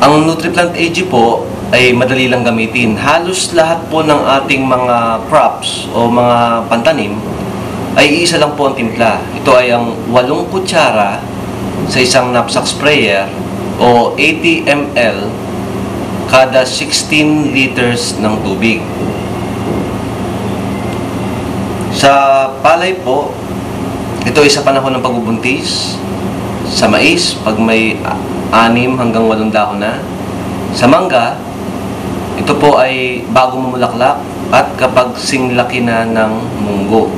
Ang NutriPlant AG po ay madali lang gamitin. Halos lahat po ng ating mga crops o mga pantanim ay isa lang po ang timpla. Ito ay ang 8 kutsara sa isang knapsack sprayer o 80 ml kada 16 liters ng tubig. Sa palay po, ito ay sa panahon ng pagbubuntis. Sa mais, pag may 6 hanggang 8 dahon na. Sa mangga, ito po ay bago mamulaklak at kapag singlaki na ng munggo.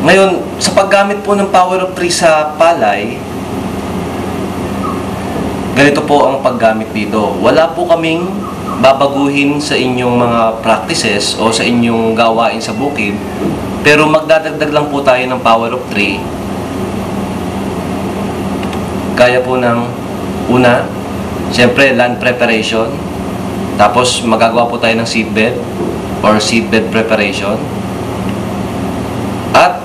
Ngayon, sa paggamit po ng Power of 3 sa palay, ganito po ang paggamit dito. Wala po kaming babaguhin sa inyong mga practices o sa inyong gawain sa bukid, pero magdadagdag lang po tayo ng Power of 3. Gaya po ng una, siyempre land preparation, tapos magagawa po tayo ng seedbed or seedbed preparation. At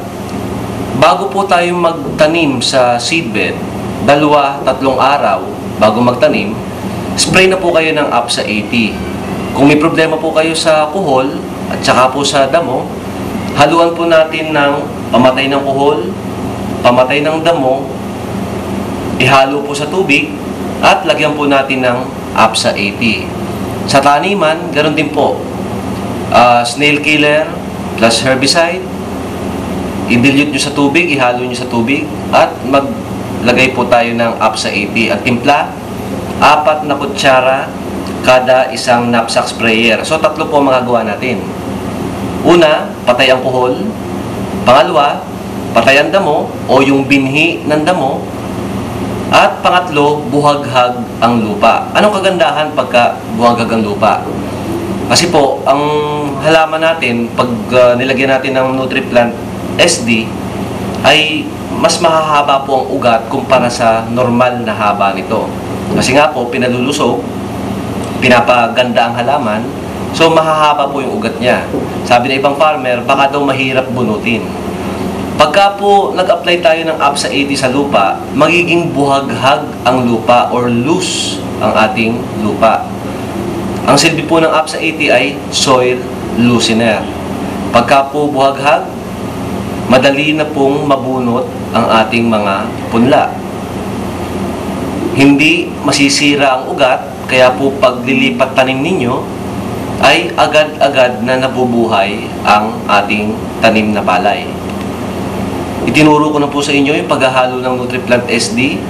bago po tayo magtanim sa seedbed, 2-3 araw bago magtanim, spray na po kayo ng APSA 80. Kung may problema po kayo sa kuhol at saka po sa damo, haluan po natin ng pamatay ng kuhol, pamatay ng damo, ihalo po sa tubig at lagyan po natin ng APSA 80. Sa taniman, ganoon din po. Snail killer plus herbicide, i-dilute nyo sa tubig, ihalo nyo sa tubig at maglagay po tayo ng APSA 80. At timpla, 4 na kutsara kada isang knapsack sprayer. So, 3 po magagawa natin. Una, patay ang kuhol. Pangalawa, patay ang damo o yung binhi ng damo. At pangatlo, buhaghag ang lupa. Anong kagandahan pagka buhaghag ang lupa? Kasi po, ang halaman natin, pag nilagyan natin ng NutriPlant SD, ay mas mahahaba po ang ugat kumpara sa normal na haba nito. Kasi nga po, pinalulusog, pinapaganda ang halaman, so mahahaba po yung ugat niya. Sabi ng ibang farmer, baka daw mahirap bunutin. Pagka po nag-apply tayo ng APSA 80 sa lupa, magiging buhaghag ang lupa or loose ang ating lupa. Ang silbi po ng APSA 80 ay soil loosener. Pagka po buhaghag, madali na pong mabunot ang ating mga punla. Hindi masisira ang ugat, kaya po paglilipat tanim ninyo, ay agad-agad na nabubuhay ang ating tanim na palay. Itinuro ko na po sa inyo yung paghahalo ng NutriPlant SD.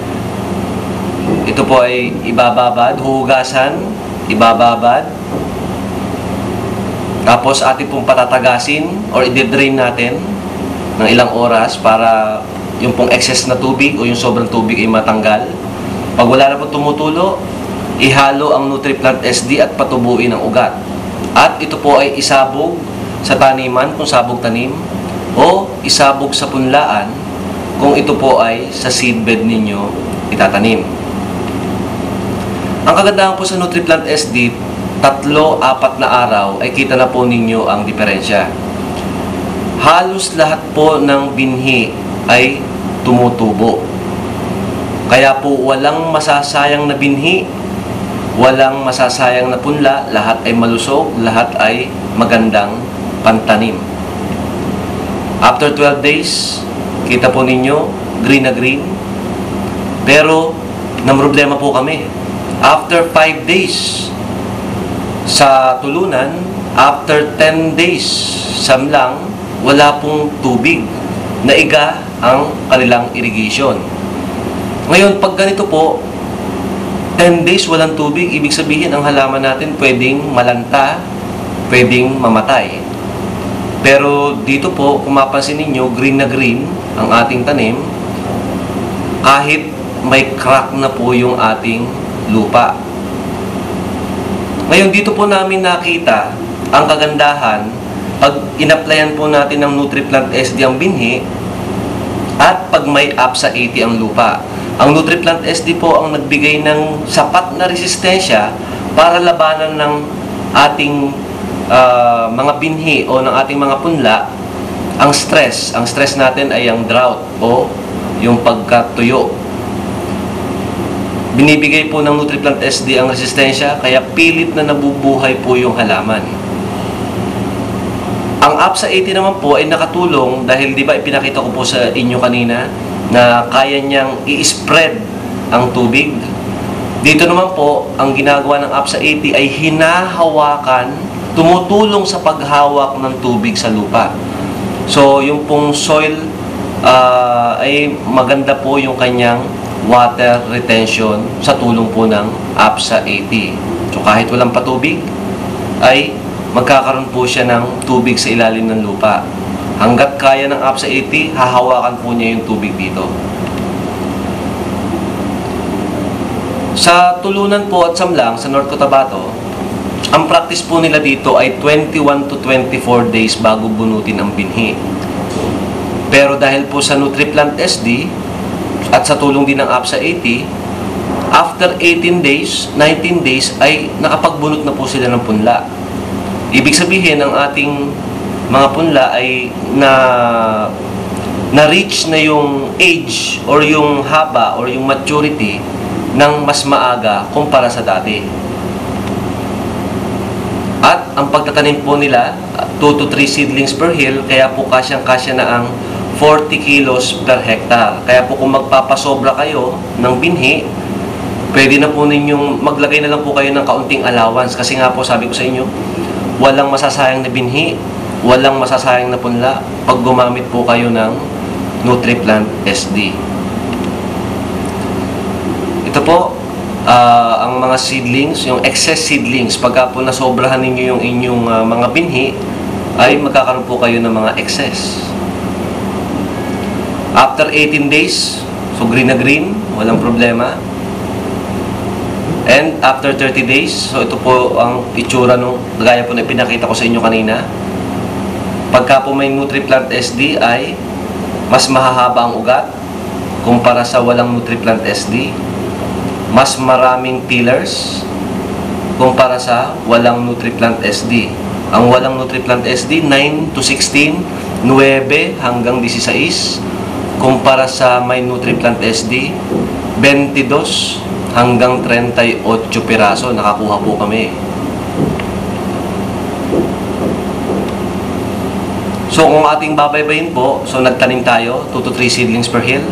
Ito po ay ibababad, huhugasan, ibababad. Tapos ating pong patatagasin or i-drain natin ng ilang oras para yung pong excess na tubig o yung sobrang tubig ay matanggal. Pag wala na po tumutulo, ihalo ang NutriPlant SD at patubuin ang ugat. At ito po ay isabog sa taniman kung sabog tanim o isabog sa punlaan kung ito po ay sa seedbed ninyo itatanim. Ang kagandahan po sa NutriPlant SD, 3-4 na araw ay kita na po ninyo ang diferensya. Halos lahat po ng binhi ay tumutubo. Kaya po walang masasayang na binhi, walang masasayang na punla, lahat ay malusog, lahat ay magandang pantanim. After 12 days, kita po ninyo, green na green. Pero, namroblema po kami. After 5 days sa tulunan, after 10 days samlang, wala pong tubig. Naiga ang kanilang irrigation. Ngayon, pag ganito po, 10 days walang tubig, ibig sabihin ang halaman natin pwedeng malanta, pwedeng mamatay. Pero dito po, kung mapansin ninyo, green na green ang ating tanim, kahit may crack na po yung ating lupa. Ngayon, dito po namin nakita ang kagandahan pag in-applyan po natin ng NutriPlant SD ang binhi at pag may APSA 80 ang lupa. Ang NutriPlant SD po ang nagbigay ng sapat na resistensya para labanan ng ating mga binhi o ng ating mga punla ang stress. Ang stress natin ay ang drought o yung pagkatuyo. Binibigay po ng NutriPlant SD ang resistensya, kaya pilit na nabubuhay po yung halaman. Ang APSA 80 naman po ay nakatulong dahil di ba ipinakita ko po sa inyo kanina na kaya niyang i-spread ang tubig. Dito naman po, ang ginagawa ng APSA 80 ay hinahawakan, tumutulong sa paghawak ng tubig sa lupa. So, yung pong soil ay maganda po yung kanyang water retention sa tulong po ng APSA 80. So kahit walang patubig, ay magkakaroon po siya ng tubig sa ilalim ng lupa. Hanggat kaya ng APSA 80, hahawakan po niya yung tubig dito. Sa Tulunan po at Samlang, sa North Cotabato, ang practice po nila dito ay 21 to 24 days bago bunutin ang binhi. Pero dahil po sa NutriPlant SD, at sa tulong din ng APSA 80, after 18 days, 19 days, ay nakapagbunot na po sila ng punla. Ibig sabihin, ang ating mga punla ay na-reach na yung age or yung haba or yung maturity ng mas maaga kumpara sa dati. At ang pagtatanim po nila, 2 to 3 seedlings per hill, kaya po kasyang-kasya na ang 40 kilos per hectare. Kaya po kung magpapasobra kayo ng binhi, pwede na po ninyong maglagay na lang po kayo ng kaunting allowance. Kasi nga po sabi ko sa inyo, walang masasayang na binhi, walang masasayang na punla pag gumamit po kayo ng NutriPlant SD. Ito po, ang mga seedlings, yung excess seedlings, pagka po nasobrahan ninyo yung inyong mga binhi, ay magkakaroon po kayo ng mga excess. After 18 days, so green na green, walang problema. And after 30 days, so ito po ang itsura nung gaya po na pinakita ko sa inyo kanina. Pagka po may NutriPlant SD ay mas mahahaba ang ugat kumpara sa walang NutriPlant SD. Mas maraming pillars kumpara sa walang NutriPlant SD. Ang walang NutriPlant SD, 9 to 16, 9 hanggang 16. Kumpara sa may NutriPlant SD, 22 hanggang 38 piraso nakakuha po kami. So kung ating babaybayin po, so nagtanim tayo 2 to 3 seedlings per hill.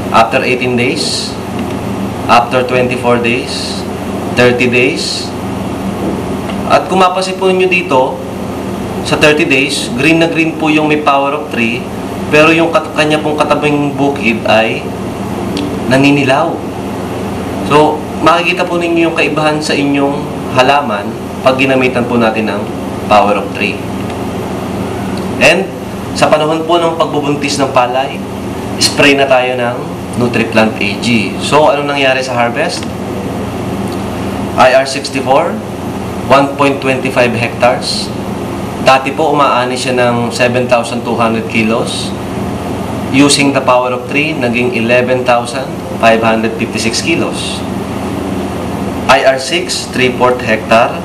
After 18 days, after 24 days, 30 days. At kung mapasin po ninyo dito, sa 30 days, green na green po yung may power of 3, pero yung kanya pong katabing bukid ay naninilaw. So, makikita po ninyo yung kaibahan sa inyong halaman pag ginamitan po natin ng power of 3. And, sa panahon po ng pagbubuntis ng palay, spray na tayo ng NutriPlant AG. So, ano nangyari sa harvest? IR64, 1.25 hectares. Dati po, umaani siya ng 7,200 kilos. Using the power of 3, naging 11,556 kilos. IR6, 3/4 hectare.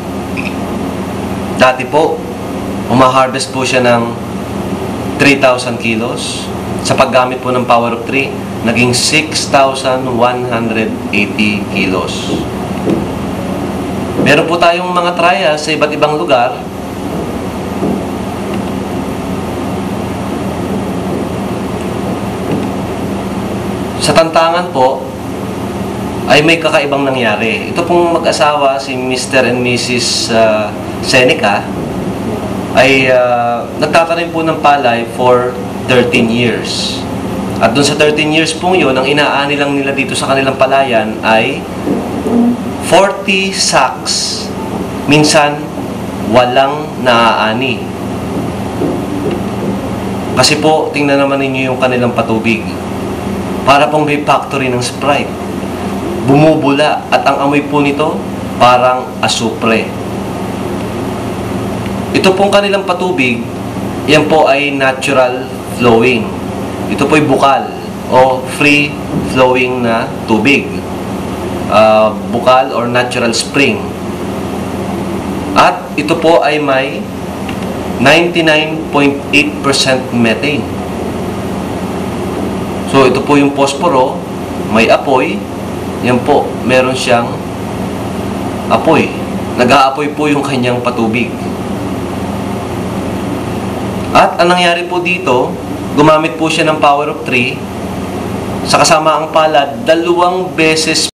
Dati po, umaharvest po siya ng 3,000 kilos. Sa paggamit po ng power of 3, naging 6,180 kilos. Meron po tayong mga trials sa iba't ibang lugar. Sa Tantangan po, ay may kakaibang nangyari. Ito pong mag-asawa, si Mr. and Mrs. Seneca, ay nagtatanim po ng palay for 13 years. At dun sa 13 years pong yun, ang inaani lang nila dito sa kanilang palayan ay 40 sacks. Minsan, walang naaani. Kasi po, tingnan naman ninyo yung kanilang patubig. Para pong may factory ng Sprite. Bumubula at ang amoy po nito parang asupre. Ito pong kanilang patubig, yan po ay natural flowing. Ito po ay bukal o free flowing na tubig. Bukal or natural spring. At ito po ay may 99.8% methane. So ito po yung posporo, may apoy, yan po, meron siyang apoy. Nag-aapoy po yung kanyang patubig. At ang nangyari po dito, gumamit po siya ng power of 3 sa kasamaang palad, 2 beses